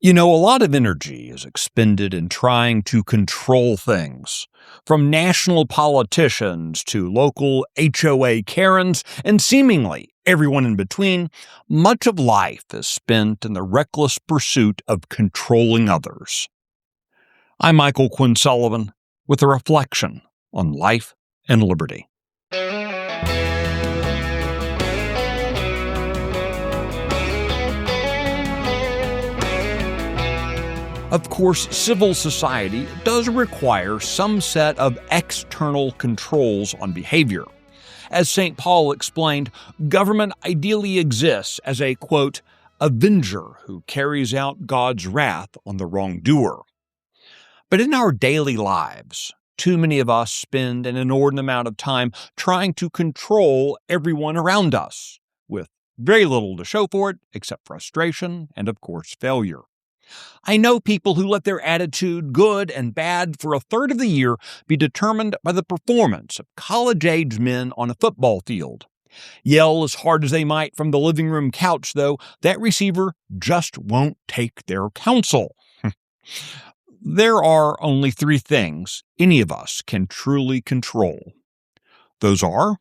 A lot of energy is expended in trying to control things, from national politicians to local HOA Karens and seemingly everyone in between. Much of life is spent in the reckless pursuit of controlling others. I'm Michael Quinn Sullivan with a reflection on life and liberty. Of course, civil society does require some set of external controls on behavior. As St. Paul explained, government ideally exists as a, quote, avenger who carries out God's wrath on the wrongdoer. But in our daily lives, too many of us spend an inordinate amount of time trying to control everyone around us, with very little to show for it except frustration and, of course, failure. I know people who let their attitude, good and bad, for a third of the year be determined by the performance of college-age men on a football field. Yell as hard as they might from the living room couch, though, that receiver just won't take their counsel. There are only three things any of us can truly control. Those are,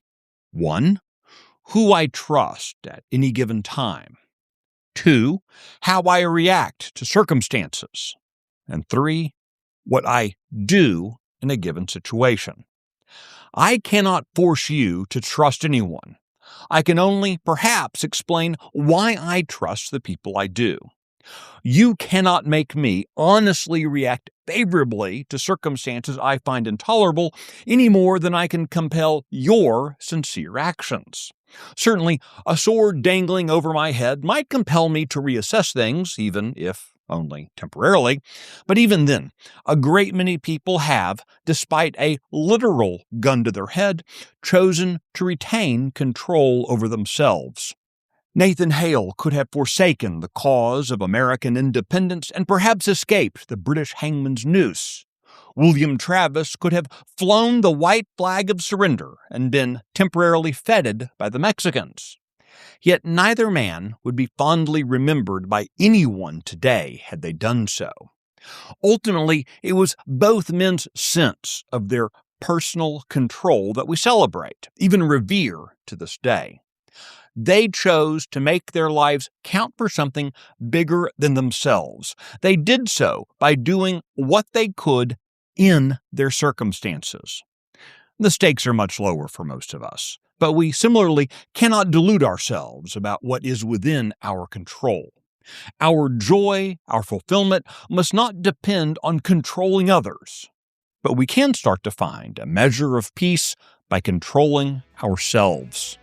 1, who I trust at any given time. 2, how I react to circumstances. And 3, what I do in a given situation. I cannot force you to trust anyone. I can only perhaps explain why I trust the people I do. You cannot make me honestly react favorably to circumstances I find intolerable any more than I can compel your sincere actions. Certainly, a sword dangling over my head might compel me to reassess things, even if only temporarily. But even then, a great many people have, despite a literal gun to their head, chosen to retain control over themselves. Nathan Hale could have forsaken the cause of American independence and perhaps escaped the British hangman's noose. William Travis could have flown the white flag of surrender and been temporarily feted by the Mexicans. Yet neither man would be fondly remembered by anyone today had they done so. Ultimately, it was both men's sense of their personal control that we celebrate, even revere to this day. They chose to make their lives count for something bigger than themselves. They did so by doing what they could in their circumstances. The stakes are much lower for most of us, but we similarly cannot delude ourselves about what is within our control. Our joy, our fulfillment must not depend on controlling others, but we can start to find a measure of peace by controlling ourselves.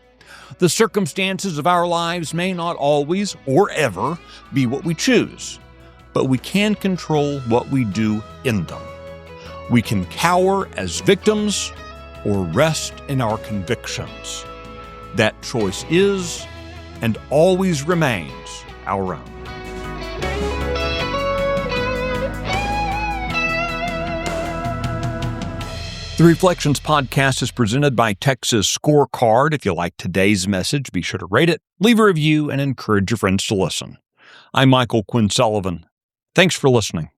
The circumstances of our lives may not always or ever be what we choose, but we can control what we do in them. We can cower as victims or rest in our convictions. That choice is and always remains our own. The Reflections podcast is presented by Texas Scorecard. If you like today's message, be sure to rate it, leave a review, and encourage your friends to listen. I'm Michael Quinn Sullivan. Thanks for listening.